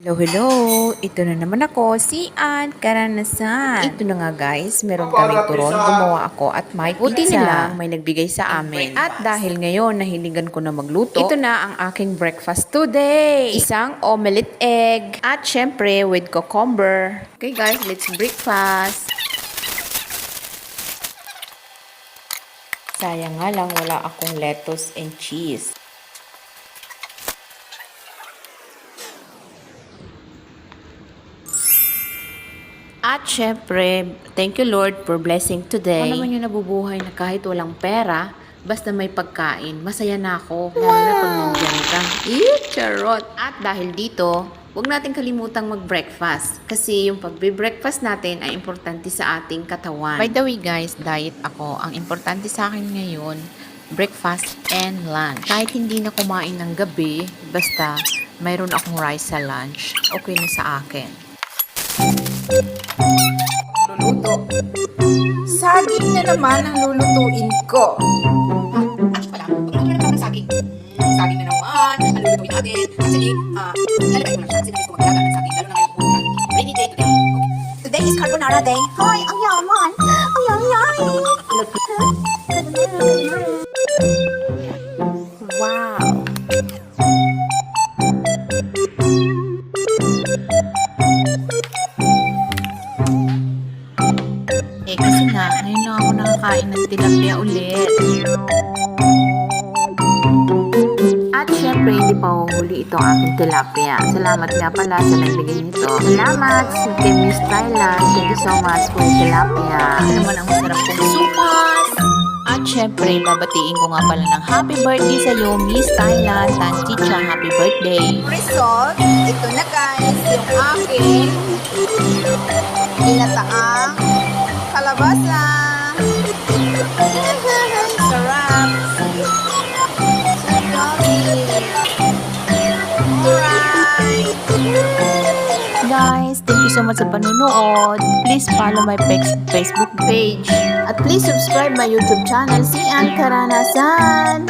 Hello, hello! Ito na naman ako, si Ann Karanasan. Ito na nga guys, meron kaming turon, gumawa ako at may buti na lang may nagbigay sa amin. At dahil ngayon nahiligan ko na magluto, ito na ang aking breakfast today. Isang omelette egg at syempre with cucumber. Okay guys, let's breakfast. Sayang nga lang wala akong lettuce and cheese. At syempre, thank you Lord for blessing today. Ako naman yung nabubuhay na kahit walang pera, basta may pagkain, masaya na ako. Lalo na pag nandiyan ka. Charot! At dahil dito, huwag natin kalimutang mag-breakfast. Kasi yung pag-breakfast natin ay importante sa ating katawan. By the way guys, diet ako. Ang importante sa akin ngayon, breakfast and lunch. Kahit hindi na kumain ng gabi, basta mayroon akong rice sa lunch, okay na sa akin. Luluto. Saging na naman ang lulutuin ko. Pala, magluto na naman ng saging. Saging na naman, ang lulutuin natin. Actually, lalagay ko lang siya kasi nabis ko maglaga ng saging, lalo na ngayon umulan. Rainy day today. Today is carbonara day. Hoy, ang yaman! Ang yummy! Wow! Kasi nga, ngayon lang ako nakakain ng tilapia ulit. At syempre, hindi pa huhuli itong aking tilapia. Salamat nga pala sa nagbigay nito. Salamat kay Miss Thailand. Thank you so much for the tilapia. Ito naman ang masarap kong supas. At syempre, babatiin ko nga pala ng happy birthday sa iyo, Miss Thailand. Tanchicha, happy birthday. Result, ito na guys, yung aking ginataang kalabasa. Sarap. Alright. Guys, thank you so much sa panunood. Please follow my Facebook page. At please subscribe my YouTube channel, si Ann Karanasan.